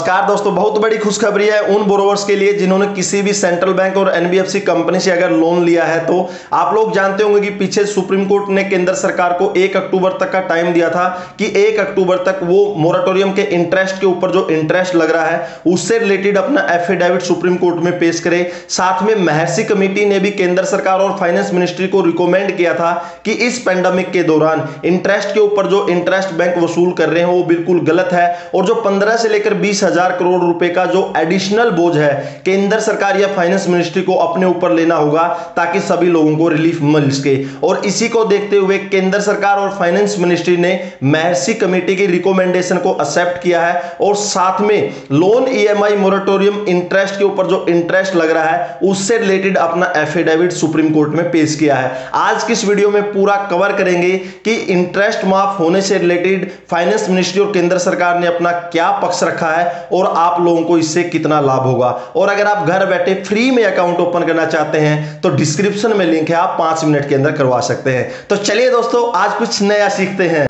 नमस्कार दोस्तों, बहुत बड़ी खुशखबरी है उन बोरोवर्स के लिए जिन्होंने किसी भी सेंट्रल बैंक और एनबीएफसी कंपनी से अगर लोन लिया है। तो आप लोग जानते होंगे कि पीछे सुप्रीम कोर्ट ने केंद्र सरकार को 1 अक्टूबर तक का टाइम दिया था कि 1 अक्टूबर तक वो मोरेटोरियम के इंटरेस्ट के ऊपर जो इंटरेस्ट लग रहा है उससे रिलेटेड अपना एफिडेविट सुप्रीम कोर्ट में पेश करे। साथ में महर्षि कमेटी ने भी केंद्र सरकार और फाइनेंस मिनिस्ट्री को रिकमेंड किया था कि इस पेंडेमिक के दौरान इंटरेस्ट के ऊपर जो इंटरेस्ट बैंक वसूल कर रहे हैं वो बिल्कुल गलत है और जो 15 से लेकर 20,000 करोड़ रुपए का जो एडिशनल बोझ है केंद्र सरकार या फाइनेंस मिनिस्ट्री को अपने ऊपर लेना होगा ताकि सभी लोगों को रिलीफ मिल सके। और इसी को देखते हुए केंद्र सरकार और फाइनेंस मिनिस्ट्री ने महर्षि कमेटी की रिकमेंडेशन को एक्सेप्ट किया है और साथ में लोन ईएमआई मोरेटोरियम इंटरेस्ट के ऊपर जो इंटरेस्ट लग रहा है उससे रिलेटेड अपना एफिडेविट सुप्रीम कोर्ट में पेश किया है। आज की इस वीडियो में पूरा कवर करेंगे कि इंटरेस्ट माफ होने से रिलेटेड फाइनेंस मिनिस्ट्री और केंद्र सरकार ने अपना क्या पक्ष रखा है और आप लोगों को इससे कितना लाभ होगा। और अगर आप घर बैठे फ्री में अकाउंट ओपन करना चाहते हैं तो डिस्क्रिप्शन में लिंक है, आप 5 मिनट के अंदर करवा सकते हैं। तो चलिए दोस्तों, आज कुछ नया सीखते हैं।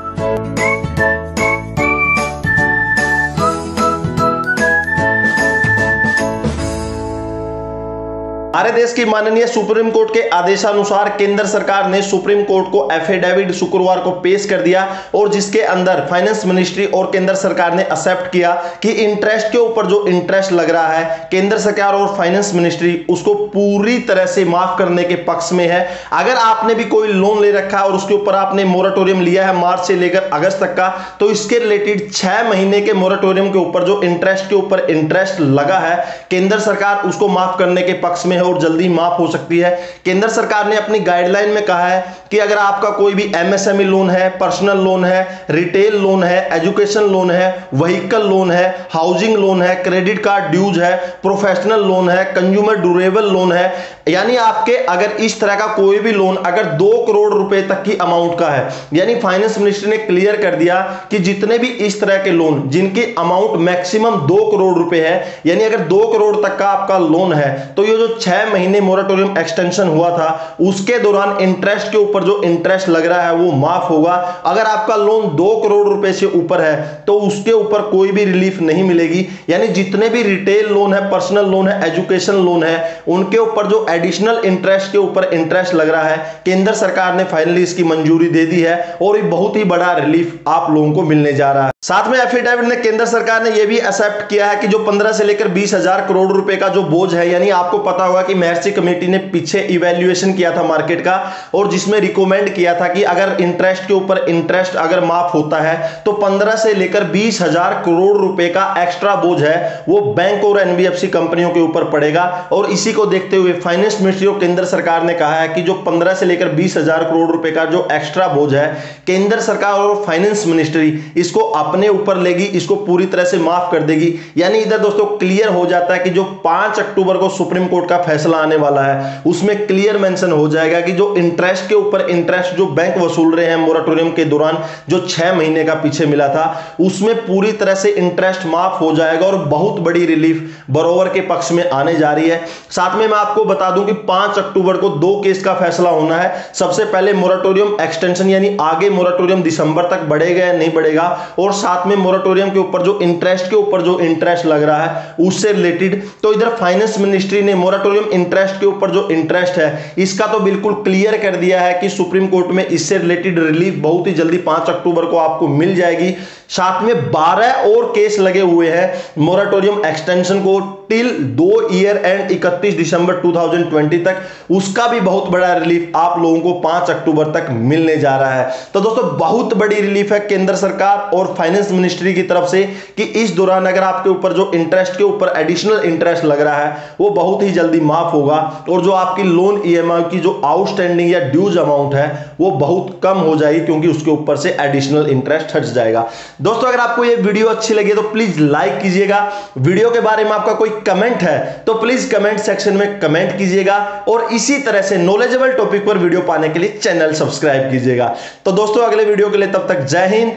हमारे देश की माननीय सुप्रीम कोर्ट के आदेशानुसार केंद्र सरकार ने सुप्रीम कोर्ट को एफिडेविट शुक्रवार को पेश कर दिया और जिसके अंदर फाइनेंस मिनिस्ट्री और केंद्र सरकार ने एक्सेप्ट किया कि इंटरेस्ट के ऊपर जो इंटरेस्ट लग रहा है केंद्र सरकार और फाइनेंस मिनिस्ट्री उसको पूरी तरह से माफ करने के पक्ष में है। अगर आपने भी कोई लोन ले रखा है और उसके ऊपर आपने मोरेटोरियम लिया है मार्च से लेकर अगस्त तक का, तो इसके रिलेटेड 6 महीने के मोरेटोरियम के ऊपर जो इंटरेस्ट के ऊपर इंटरेस्ट लगा है केंद्र सरकार उसको माफ करने के पक्ष में है और जल्दी माफ हो सकती है। केंद्र सरकार ने अपनी गाइडलाइन में कहा है कि अगर आपका कोई भी एमएसएमई लोन है, पर्सनल लोन है, रिटेल लोन है, एजुकेशन लोन है, व्हीकल लोन है, हाउसिंग लोन है, क्रेडिट कार्ड ड्यूज है, प्रोफेशनल लोन है, कंज्यूमर ड्यूरेबल लोन है, यानी आपके अगर इस तरह का कोई भी लोन अगर 2 करोड़ रुपए तक की अमाउंट का है, यानी फाइनेंस मिनिस्ट्री ने क्लियर कर दिया कि जितने भी इस तरह के लोन जिनकी अमाउंट मैक्सिमम 2 करोड़ रुपए है, यानी अगर 2 करोड़ तक का आपका लोन है तो ये जो 6 महीने मोरेटोरियम एक्सटेंशन हुआ था उसके दौरान इंटरेस्ट के ऊपर जो इंटरेस्ट लग रहा है वो माफ होगा। अगर आपका लोन 2 करोड़ रुपए से ऊपर है तो उसके ऊपर कोई भी रिलीफ नहीं मिलेगी, यानी जितने भी रिटेल लोन है, पर्सनल लोन है, एजुकेशन लोन है, उनके ऊपर जो एडिशनल इंटरेस्ट के ऊपर इंटरेस्ट लग रहा है केंद्र सरकार ने फाइनली इसकी मंजूरी दे दी है और ये बहुत ही बड़ा रिलीफ आप लोगों को मिलने जा रहा है। साथ में एफिडेविट ने केंद्र सरकार ने यह भी एक्सेप्ट किया है कि जो 15 से लेकर 20,000 करोड़ रुपए का जो बोझ है, यानी आपको पता होगा कि महर्षि कमेटी ने पीछे इवैल्यूएशन किया था मार्केट का और जिसमें रिकमेंड किया था कि अगर इंटरेस्ट के ऊपर इंटरेस्ट अगर माफ होता है तो 15 से लेकर 20,000 करोड़ रुपए का एक्स्ट्रा बोझ है वो बैंक और एनबीएफसी कंपनियों के ऊपर पड़ेगा। और इसी को देखते हुए फाइनेंस मिनिस्ट्री और केंद्र सरकार ने कहा है कि जो 15 से लेकर 20,000 करोड़ रुपए का जो एक्स्ट्रा बोझ है केंद्र सरकार और फाइनेंस मिनिस्ट्री इसको अपने ऊपर लेगी, इसको पूरी तरह से माफ कर देगी। यानी इधर दोस्तों क्लियर हो जाता है कि जो 5 अक्टूबर को सुप्रीम कोर्ट का फैसला आने वाला है उसमें क्लियर मेंशन हो जाएगा कि जो इंटरेस्ट के ऊपर इंटरेस्ट जो बैंक वसूल रहे हैं मोरेटोरियम के दौरान जो 6 महीने का पीछे मिला था उसमें पूरी तरह से इंटरेस्ट माफ हो जाएगा और बहुत बड़ी रिलीफ बोरोवर के पक्ष में आने जा रही है। साथ में मैं आपको बता दूं कि 5 अक्टूबर को 2 केस का फैसला होना है। सबसे पहले मोरेटोरियम एक्सटेंशन, यानी आगे मोरेटोरियम दिसंबर तक बढ़ेगा या नहीं बढ़ेगा, और साथ में मोरेटोरियम के ऊपर जो इंटरेस्ट के ऊपर जो इंटरेस्ट लग रहा है उससे रिलेटेड। तो इधर फाइनेंस मिनिस्ट्री ने मोरेटोरियम इंटरेस्ट के ऊपर जो इंटरेस्ट है इसका तो बिल्कुल क्लियर कर दिया है कि सुप्रीम कोर्ट में इससे रिलेटेड रिलीफ बहुत ही जल्दी 5 अक्टूबर को आपको मिल जाएगी। साथ में 12 और केस लगे हुए हैं मोरेटोरियम एक्सटेंशन को टिल 2 ईयर एंड 31 दिसंबर 2020 तक, उसका भी बहुत बड़ा रिलीफ आप लोगों को 5 अक्टूबर तक मिलने जा रहा है। तो दोस्तों बहुत बड़ी रिलीफ है केंद्र सरकार और फाइनेंस मिनिस्ट्री की तरफ से कि इस दौरान अगर आपके ऊपर जो इंटरेस्ट के ऊपर एडिशनल इंटरेस्ट लग रहा है वो बहुत ही जल्दी माफ होगा और जो आपकी लोन ईएमआई की जो आउटस्टैंडिंग या ड्यूज अमाउंट है वो बहुत कम हो जाएगी क्योंकि उसके ऊपर से एडिशनल इंटरेस्ट हट जाएगा। दोस्तों अगर आपको ये वीडियो अच्छी लगी तो प्लीज लाइक कीजिएगा। वीडियो के बारे में आपका कोई कमेंट है तो प्लीज कमेंट सेक्शन में कमेंट कीजिएगा और इसी तरह से नॉलेजेबल टॉपिक पर वीडियो पाने के लिए चैनल सब्सक्राइब कीजिएगा। तो दोस्तों अगले वीडियो के लिए तब तक जय हिंद,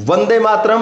वंदे मातरम।